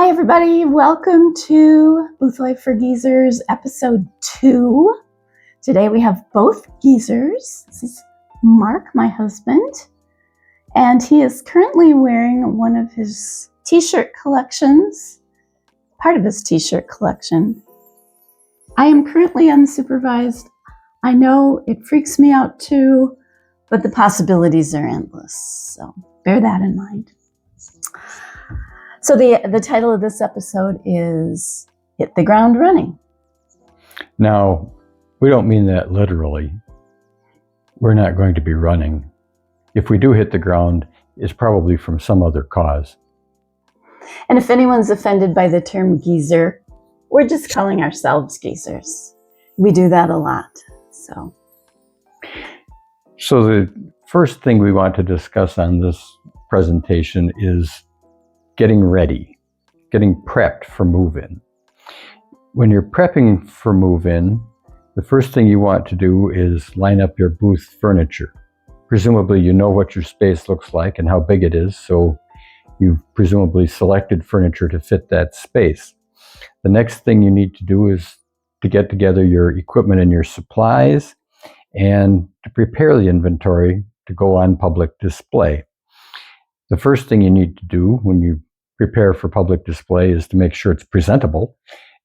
Hi everybody, welcome to Booth Life for Geezers episode 2. Today we have both geezers. This is Mark, my husband, and he is currently wearing one of his t-shirt collections, part of his t-shirt collection. I am currently unsupervised. I know it freaks me out too, but the possibilities are endless, so bear that in mind. So the title of this episode is Hit the Ground Running. Now, we don't mean that literally. We're not going to be running. If we do hit the ground, it's probably from some other cause. And if anyone's offended by the term geezer, we're just calling ourselves geezers. We do that a lot. So the first thing we want to discuss on this presentation is getting ready, getting prepped for move-in. When you're prepping for move-in, the first thing you want to do is line up your booth furniture. Presumably you know what your space looks like and how big it is, so you've presumably selected furniture to fit that space. The next thing you need to do is to get together your equipment and your supplies and to prepare the inventory to go on public display. The first thing you need to do when you prepare for public display is to make sure it's presentable.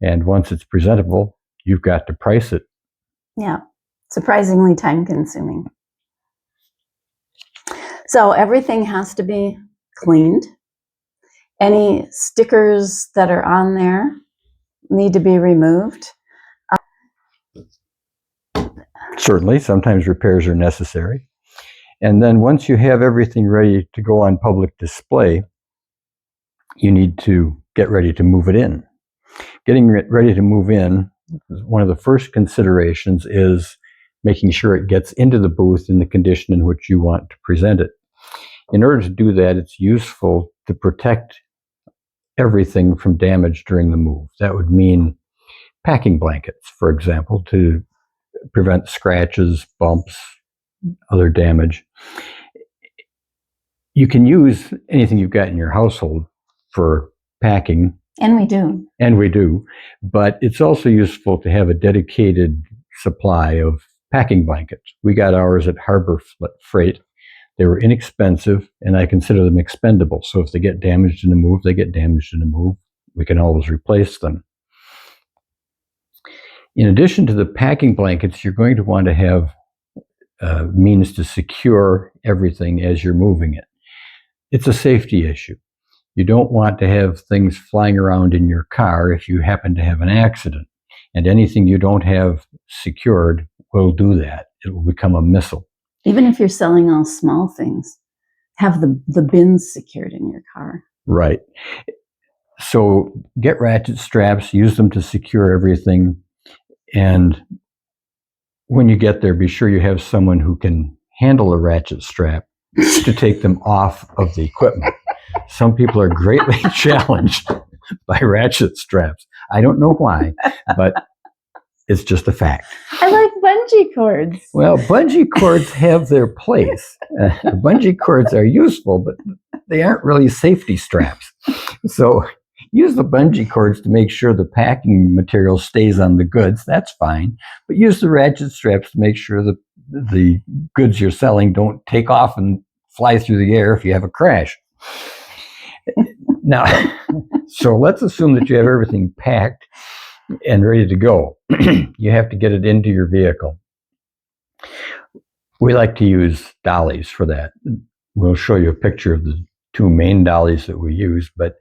And once it's presentable, you've got to price it. Yeah, surprisingly time consuming. So everything has to be cleaned. Any stickers that are on there need to be removed. Certainly, sometimes repairs are necessary. And then once you have everything ready to go on public display, you need to get ready to move it in. Getting ready to move in, one of the first considerations is making sure it gets into the booth in the condition in which you want to present it. In order to do that, it's useful to protect everything from damage during the move. That would mean packing blankets, for example, to prevent scratches, bumps, other damage. You can use anything you've got in your household for packing. And we do. And we do. But it's also useful to have a dedicated supply of packing blankets. We got ours at Harbor Freight. They were inexpensive, and I consider them expendable. So if they get damaged in a move, they get damaged in a move. We can always replace them. In addition to the packing blankets, you're going to want to have means to secure everything as you're moving it. It's a safety issue. You don't want to have things flying around in your car if you happen to have an accident. And anything you don't have secured will do that. It will become a missile. Even if you're selling all small things, have the bins secured in your car. Right. So get ratchet straps, use them to secure everything. And when you get there, be sure you have someone who can handle a ratchet strap to take them off of the equipment. Some people are greatly challenged by ratchet straps. I don't know why, but it's just a fact. I like bungee cords. Well, bungee cords have their place. Bungee cords are useful, but they aren't really safety straps. So use the bungee cords to make sure the packing material stays on the goods. That's fine. But use the ratchet straps to make sure that the goods you're selling don't take off and fly through the air if you have a crash. Now, so let's assume that you have everything packed and ready to go. You have to get it into your vehicle. We like to use dollies for that. We'll show you a picture of the two main dollies that we use, but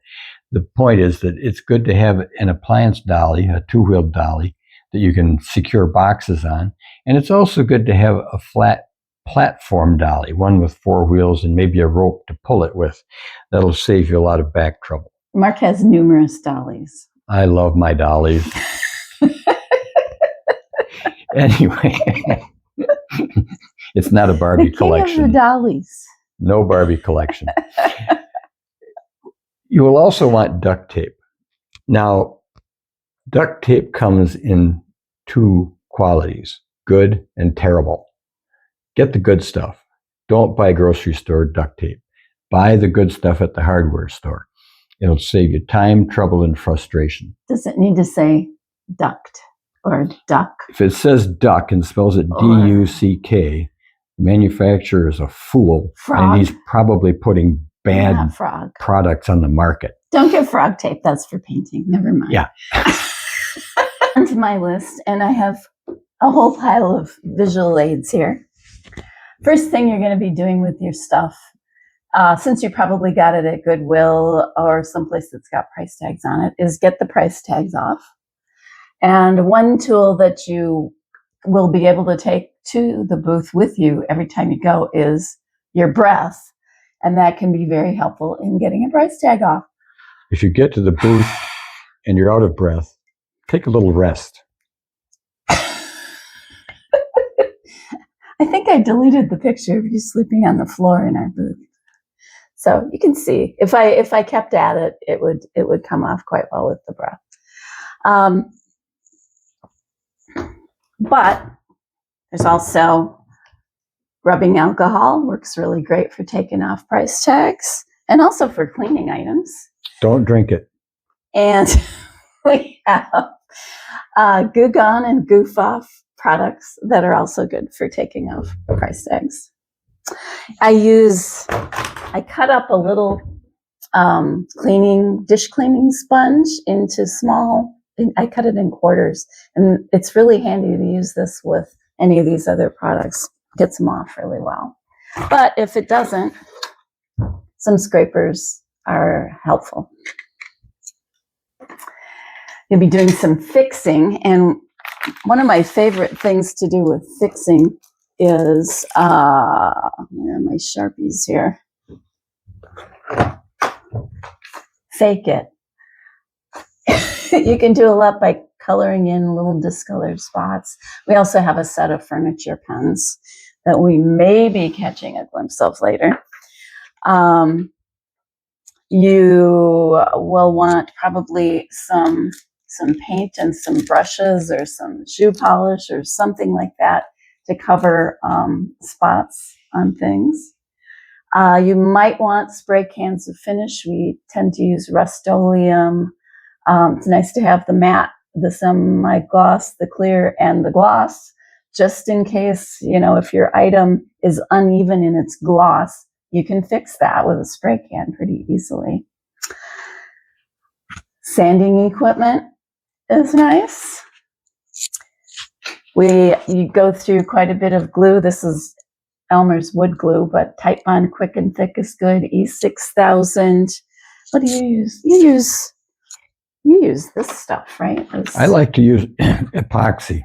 the point is that it's good to have an appliance dolly, a two-wheeled dolly, that you can secure boxes on. And it's also good to have a flat platform dolly, one with 4 wheels and maybe a rope to pull it with. That'll save you a lot of back trouble. Mark has numerous dollies. I love my dollies. Anyway, it's not a Barbie collection. The king of the dollies. No Barbie collection. You will also want duct tape. Now, duct tape comes in 2 qualities, good and terrible. Get the good stuff. Don't buy grocery store duct tape. Buy the good stuff at the hardware store. It'll save you time, trouble, and frustration. Does it need to say duct or duck? If it says duck and spells it D-U-C-K, the manufacturer is a fool. Frog. And he's probably putting bad Not frog. products on the market. Don't get frog tape. That's for painting. Never mind. Yeah. Onto my list, and I have a whole pile of visual aids here. First thing you're going to be doing with your stuff, since you probably got it at Goodwill or someplace that's got price tags on it, is get the price tags off. And one tool that you will be able to take to the booth with you every time you go is your breath. And that can be very helpful in getting a price tag off. If you get to the booth and you're out of breath, take a little rest. I think I deleted the picture of you sleeping on the floor in our booth. So you can see if I kept at it, it would come off quite well with the breath. But there's also rubbing alcohol, works really great for taking off price tags and also for cleaning items. Don't drink it. And we have Goo Gone and Goof Off products that are also good for taking off price tags. I cut up a little dish cleaning sponge into small, I cut it in quarters, and it's really handy to use this with any of these other products. Gets them off really well. But if it doesn't, some scrapers are helpful. You'll be doing some fixing, and one of my favorite things to do with fixing is, where are my Sharpies here? Fake it. You can do a lot by coloring in little discolored spots. We also have a set of furniture pens that we may be catching a glimpse of later. You will want probably some paint and some brushes or some shoe polish or something like that to cover spots on things. You might want spray cans of finish. We tend to use Rust-Oleum. It's nice to have the matte, the semi-gloss, the clear, and the gloss, just in case, if your item is uneven in its gloss, you can fix that with a spray can pretty easily. Sanding equipment is nice. You go through quite a bit of glue. This is Elmer's wood glue, but Tight Bond Quick and Thick is good. E6000. What do you use? You use this stuff, right? I like to use epoxy.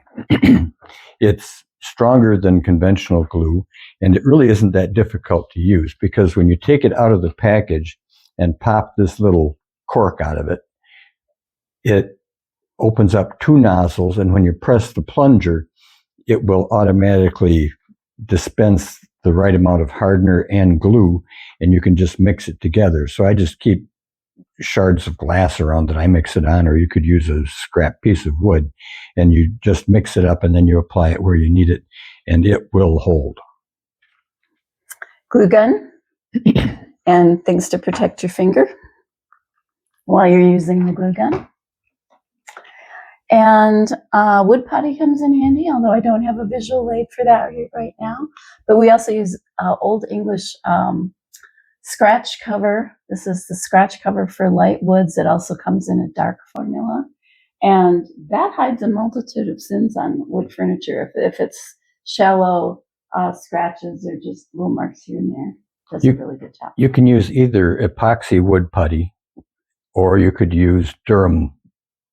It's stronger than conventional glue, and it really isn't that difficult to use because when you take it out of the package and pop this little cork out of it, it opens up two nozzles, and when you press the plunger, it will automatically dispense the right amount of hardener and glue, and you can just mix it together. So I just keep shards of glass around that I mix it on, or you could use a scrap piece of wood, and you just mix it up and then you apply it where you need it, and it will hold. Glue gun and things to protect your finger while you're using the glue gun. And wood putty comes in handy, although I don't have a visual aid for that right now. But we also use Old English scratch cover. This is the scratch cover for light woods. It also comes in a dark formula. And that hides a multitude of sins on wood furniture. If it's shallow scratches or just little marks here and there, does a really good job. You can use either epoxy wood putty, or you could use Durham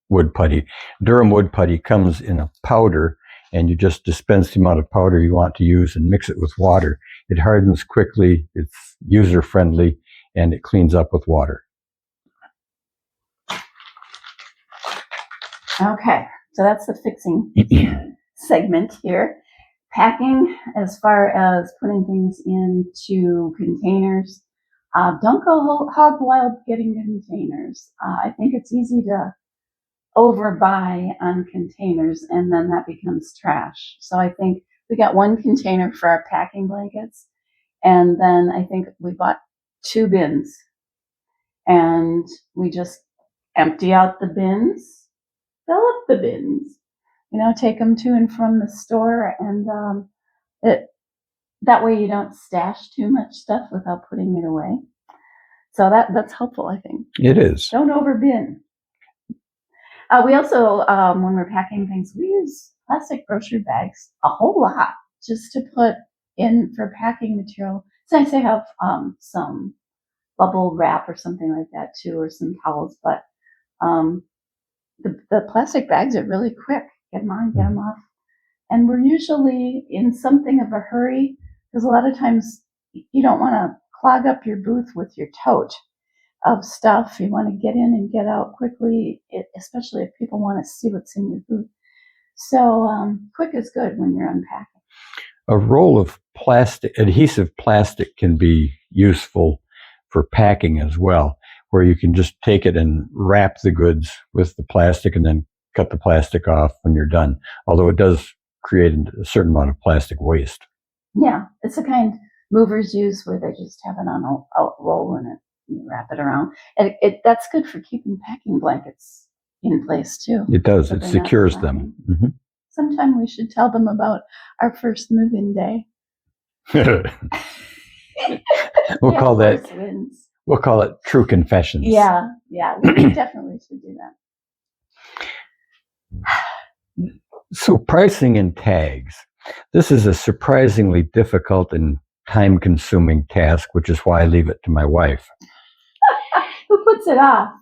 wood putty. Durham wood putty comes in a powder, and you just dispense the amount of powder you want to use and mix it with water. It hardens quickly, it's user-friendly, and it cleans up with water. Okay, so that's the fixing segment here. Packing, as far as putting things into containers, don't go hog wild getting containers. I think it's easy to overbuy on containers, and then that becomes trash. So I think we got one container for our packing blankets, and then I think we bought 2 bins. and we just empty out the bins, fill up the bins, take them to and from the store, and that way you don't stash too much stuff without putting it away. So that's helpful, I think. It is. Don't overbin. We also, when we're packing things, we use plastic grocery bags a whole lot just to put in for packing material. It's nice to have some bubble wrap or something like that too, or some towels. But the plastic bags are really quick. Get them on, get them off. And we're usually in something of a hurry because a lot of times you don't want to clog up your booth with your tote of stuff. You want to get in and get out quickly, especially if people want to see what's in your booth. So quick is good when you're unpacking. A roll of adhesive plastic can be useful for packing as well, where you can just take it and wrap the goods with the plastic and then cut the plastic off when you're done. Although it does create a certain amount of plastic waste. Yeah, it's the kind movers use where they just have it on a roll and you wrap it around. And that's good for keeping packing blankets in place too. It does. So it secures them. Mm-hmm. Sometime we should tell them about our first move-in day. We'll call it True Confessions. Yeah, we definitely should do that. So pricing and tags. This is a surprisingly difficult and time-consuming task, which is why I leave it to my wife. Who puts it off?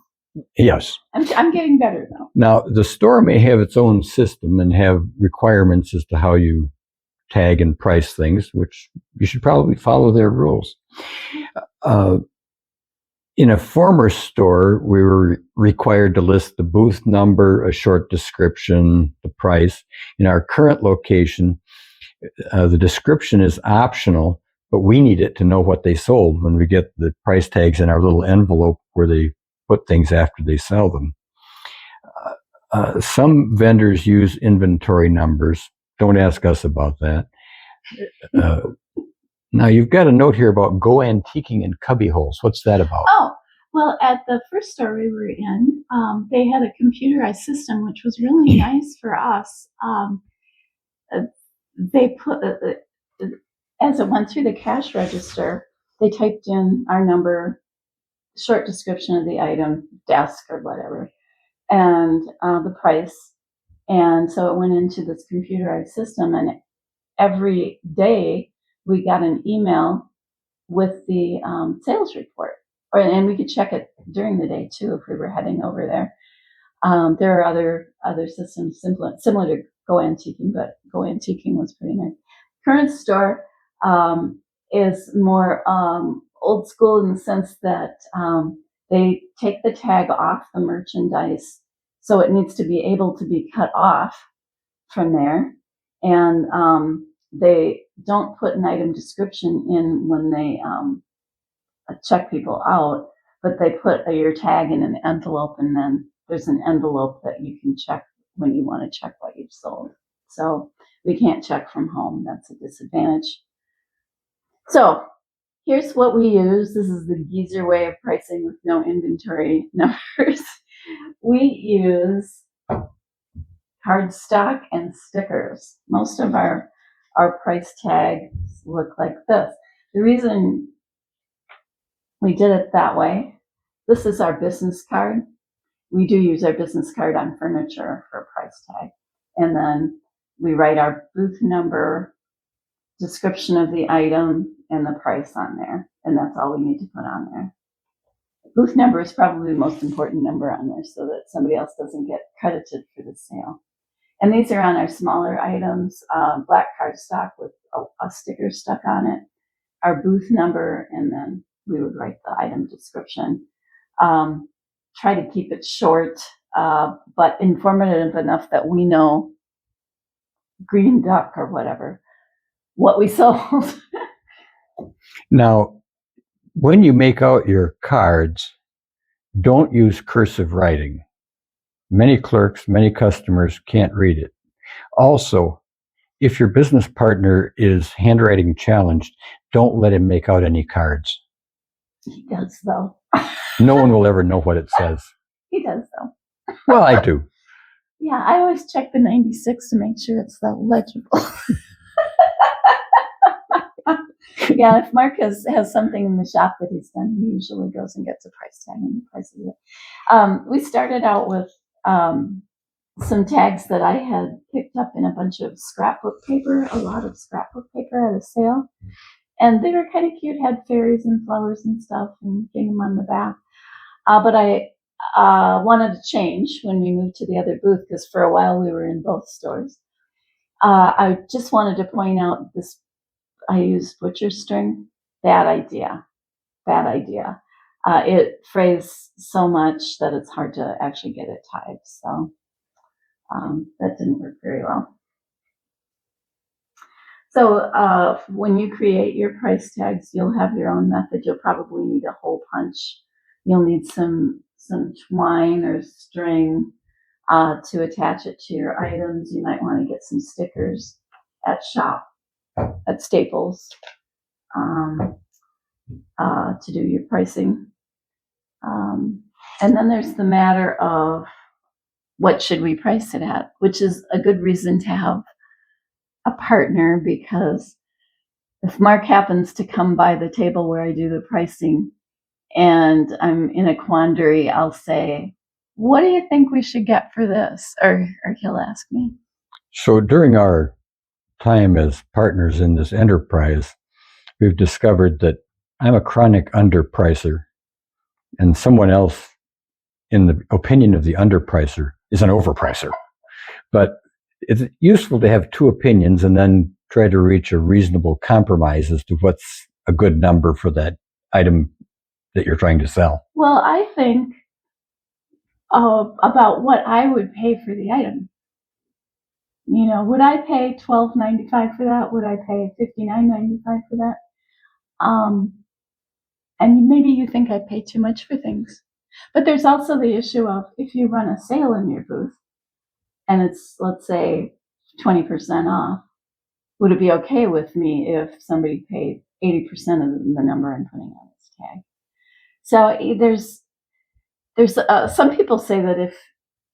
Yes. I'm getting better, though. Now, the store may have its own system and have requirements as to how you tag and price things, which you should probably follow their rules. In a former store, we were required to list the booth number, a short description, the price. In our current location, the description is optional, but we need it to know what they sold when we get the price tags in our little envelope where they put things after they sell them. Some vendors use inventory numbers. Don't ask us about that. Now, you've got a note here about go antiquing in cubby holes. What's that about? Oh, well, at the first store we were in, they had a computerized system, which was really nice for us. They put, as it went through the cash register, they typed in our number, short description of the item, desk or whatever, and the price. And so it went into this computerized system, and every day we got an email with the sales report, and we could check it during the day too if we were heading over there. There are other systems similar to Go Antiquing, but Go Antiquing was pretty nice. Current store is more old school in the sense that they take the tag off the merchandise, so it needs to be able to be cut off from there, and they don't put an item description in when they check people out, but they put your tag in an envelope, and then there's an envelope that you can check when you want to check what you've sold. So we can't check from home. That's a disadvantage. So here's what we use. This is the geezer way of pricing with no inventory numbers. We use cardstock and stickers. Most of our price tags look like this. The reason we did it that way, this is our business card. We do use our business card on furniture for a price tag. And then we write our booth number, description of the item, and the price on there. And that's all we need to put on there. Booth number is probably the most important number on there so that somebody else doesn't get credited for the sale. And these are on our smaller items, black cardstock with a sticker stuck on it, our booth number, and then we would write the item description. Try to keep it short, but informative enough that we know, green duck or whatever, what we sold. Now, when you make out your cards, don't use cursive writing. Many clerks, many customers can't read it. Also, if your business partner is handwriting challenged, don't let him make out any cards. He does, though. No one will ever know what it says. He does, though. Well, I do. Yeah, I always check the 96 to make sure it's legible. Yeah, if Mark has something in the shop that he's done, he usually goes and gets a price tag and prices it. We started out with some tags that I had picked up in a bunch of scrapbook paper, a lot of scrapbook paper at a sale. And they were kind of cute, had fairies and flowers and stuff, and getting them on the back. But I wanted to change when we moved to the other booth, because for a while we were in both stores. I just wanted to point out this. I used butcher string. Bad idea. Bad idea. It frays so much that it's hard to actually get it tied. So that didn't work very well. So when you create your price tags, you'll have your own method. You'll probably need a hole punch. You'll need some twine or string to attach it to your items. You might want to get some stickers at Staples to do your pricing. And then there's the matter of what should we price it at, which is a good reason to have a partner, because if Mark happens to come by the table where I do the pricing and I'm in a quandary, I'll say, what do you think we should get for this? Or he'll ask me. So during our time as partners in this enterprise, we've discovered that I'm a chronic underpricer, and someone else, in the opinion of the underpricer, is an overpricer. But it's useful to have two opinions and then try to reach a reasonable compromise as to what's a good number for that item that you're trying to sell. Well, I think about what I would pay for the item. You know, would I pay $12.95 for that? Would I pay $59.95 for that? And maybe you think I pay too much for things. But there's also the issue of if you run a sale in your booth and it's, let's say, 20% off, would it be okay with me if somebody paid 80% of the number I'm putting on this tag? So there's some people say that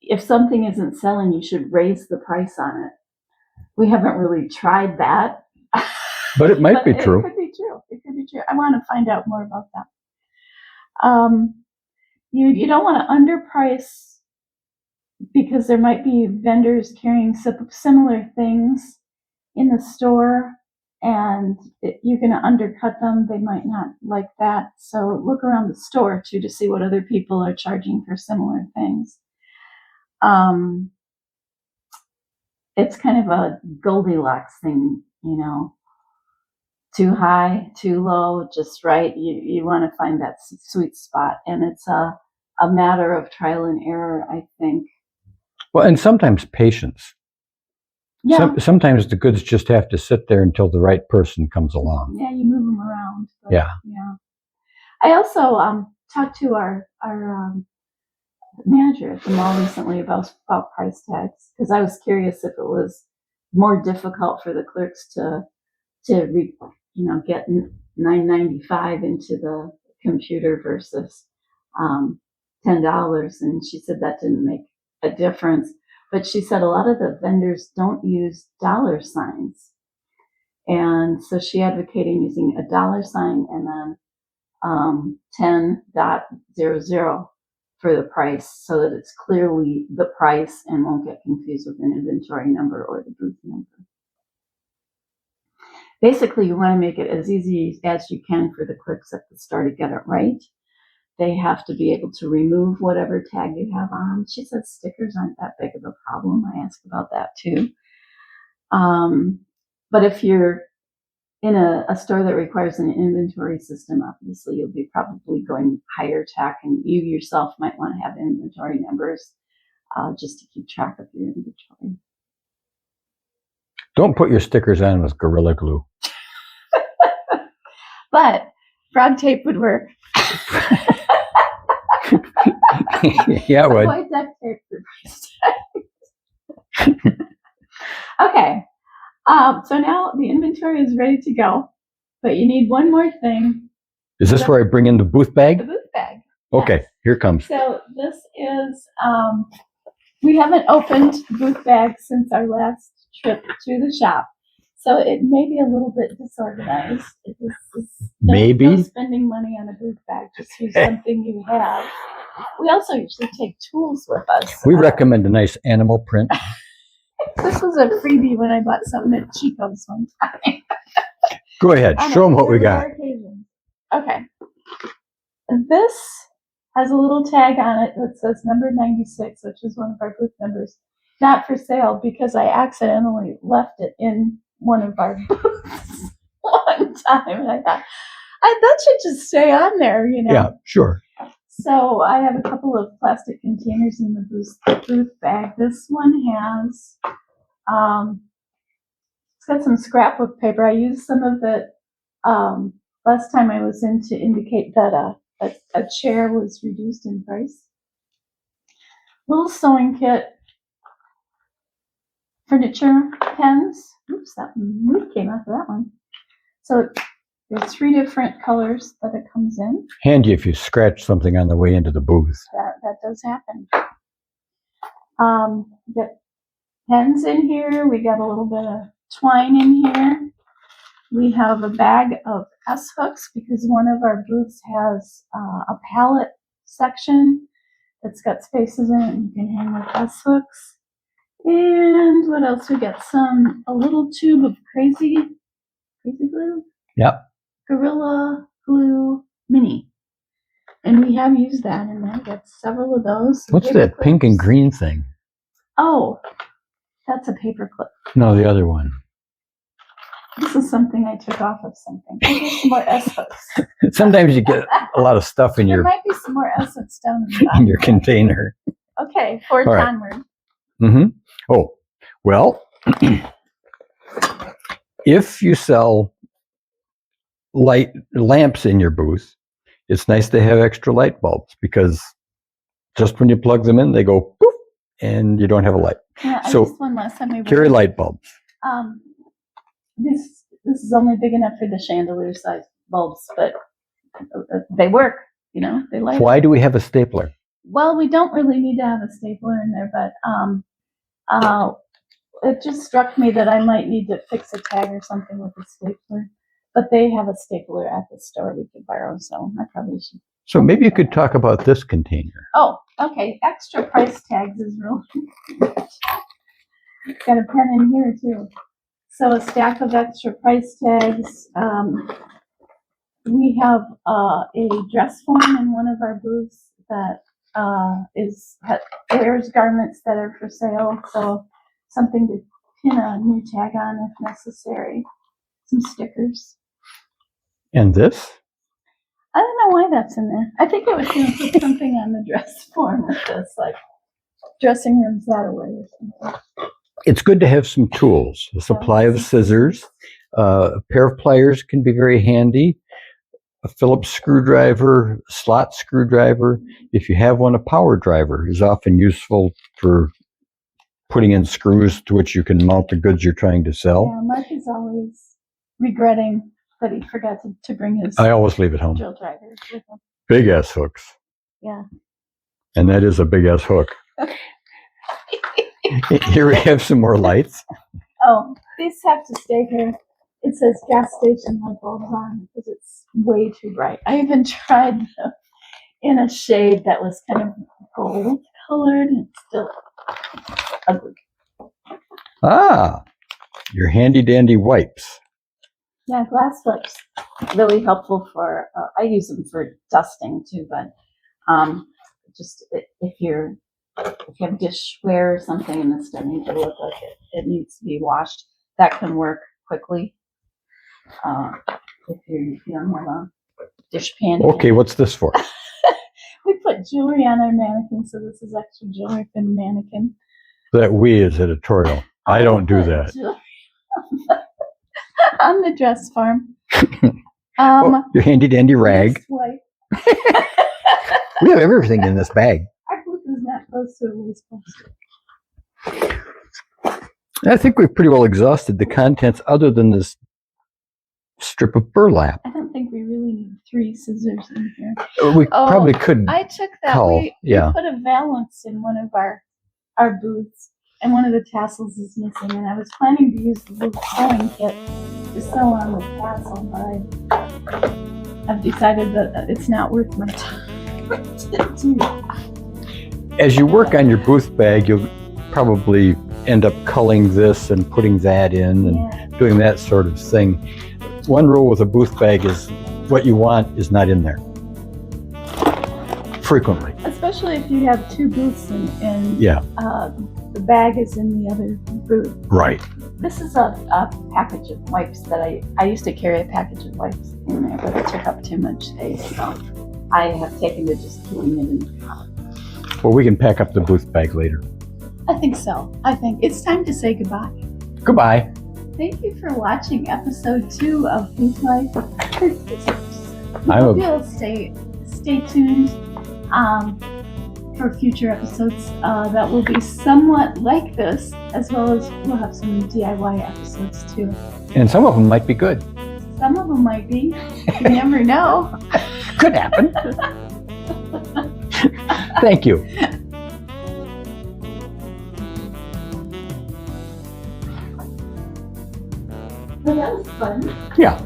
if something isn't selling, you should raise the price on it. We haven't really tried that. But it might be true. It could be true. It could be true. I want to find out more about that. You don't want to underprice, because there might be vendors carrying similar things in the store, and you're going to undercut them. They might not like that. So look around the store too to see what other people are charging for similar things. It's kind of a Goldilocks thing, you know. Too high, too low, just right. You want to find that sweet spot, and it's a matter of trial and error, I think. Well, and sometimes patience. Yeah. Sometimes the goods just have to sit there until the right person comes along. Yeah, you move them around. But, yeah. I also talked to our manager at the mall recently about price tags, because I was curious if it was more difficult for the clerks to get $9.95 into the computer versus $10. And she said that didn't make a difference. But she said a lot of the vendors don't use dollar signs. And so she advocated using a dollar sign and then 10.00 for the price, so that it's clearly the price and won't get confused with an inventory number or the booth number. Basically, you want to make it as easy as you can for the clerks at the store to get it right. They have to be able to remove whatever tag you have on. She said stickers aren't that big of a problem. I asked about that too. But if you're in a store that requires an inventory system, obviously you'll be probably going higher tech, and you yourself might want to have inventory numbers just to keep track of your inventory. Don't put your stickers on with Gorilla Glue. But frog tape would work. Yeah, it would. Avoid duct tape for price tags. Okay. So now the inventory is ready to go, but you need one more thing. Is this where I bring in the booth bag? The booth bag. Okay, here comes. So this is, we haven't opened the booth bag since our last trip to the shop. So it may be a little bit disorganized. Don't spending money on a booth bag, just use something you have. We also usually take tools with us. We recommend a nice animal print. This was a freebie when I bought something at Chico's one time. Go ahead, show them what we got. Okay. This has a little tag on it that says number 96, which is one of our booth numbers. Not for sale, because I accidentally left it in one of our booths one time. And I thought, that should just stay on there, you know. Yeah, sure. So I have a couple of plastic containers in the booth bag. This one has, it's got some scrapbook paper. I used some of it last time I was in to indicate that a chair was reduced in price. Little sewing kit, furniture pens. Oops, that move came out of that one. So there's 3 different colors that it comes in. Handy if you scratch something on the way into the booth. That does happen. We got pens in here. We got a little bit of twine in here. We have a bag of S-hooks because one of our booths has a pallet section that's got spaces in it and you can hang with S-hooks. And what else? We got a little tube of crazy glue? Yep. Gorilla Glue Mini. And we have used that in there. Got several of those. What's that pink and green thing? Oh, that's a paper clip. No, the other one. This is something I took off of something. There's some more S-hooks. Sometimes you get a lot of stuff in There might be some more S-hooks down in the bottom. in your container. Okay, forge onward. Mm-hmm. Oh, well, if you sell light lamps in your booth, it's nice to have extra light bulbs because just when you plug them in, they go poof, and you don't have a light. Yeah, I so used one last time. Carry light bulbs. This is only big enough for the chandelier size bulbs, but they work. You know, they light. Why do we have a stapler? Well, we don't really need to have a stapler in there, but it just struck me that I might need to fix a tag or something with a stapler. But they have a stapler at the store we could borrow, so I probably should. So maybe you could talk about this container. Oh, okay. Extra price tags is really got a pen in here too. So a stack of extra price tags. We have a dress form in one of our booths that wears garments that are for sale. So something to pin a new tag on if necessary. Some stickers. And this? I don't know why that's in there. I think I was going to put something on the dress form with this, like dressing rooms that away or something. It's good to have some tools. A supply of scissors, a pair of pliers can be very handy. A Phillips screwdriver, slot screwdriver. If you have one, a power driver is often useful for putting in screws to which you can mount the goods you're trying to sell. Yeah, Mark is always regretting that he forgot to bring his. I always leave it home. Drill drivers with him. Big S hooks. Yeah. And that is a big S hook. Here we have some more lights. Oh, these have to stay here. It says gas station light bulbs on because it's way too bright. I even tried them in a shade that was kind of gold colored and it's still ugly. Ah, your handy dandy wipes. Yeah, glass flips. Really helpful for, I use them for dusting too, but just if you have dishware or something and it's starting to look like it needs to be washed, that can work quickly. If you don't have a dish pan. Okay, what's this for? We put jewelry on our mannequin, so this is extra jewelry for the mannequin. That we is editorial. I don't do that. On the dress form. Your handy dandy rag. We have everything in this bag. Our booth is not close to a waste basket. I think we've pretty well exhausted the contents other than this strip of burlap. I don't think we really need 3 scissors in here. We probably could. I took that. Cull, We yeah. put a valance in one of our booths, and one of the tassels is missing. And I was planning to use the little sewing kit to sew on the tassel, but I've decided that it's not worth my time to do. As you work on your booth bag, you'll probably end up culling this and putting that in and doing that sort of thing. One rule with a booth bag is what you want is not in there. Frequently. Especially if you have 2 booths and Yeah. The bag is in the other booth. Right. This is a package of wipes that I used to carry a package of wipes in there, but it took up too much space, so I have taken to just keeping it in the car. Well, we can pack up the booth bag later. I think so. I think it's time to say goodbye. Goodbye. Thank you for watching episode 2 of Booth Life. I I'm hope you'll stay tuned for future episodes that will be somewhat like this, as well as we'll have some DIY episodes too. And some of them might be good. Some of them might be. You never know. Could happen. Thank you. Well, that was fun. Yeah.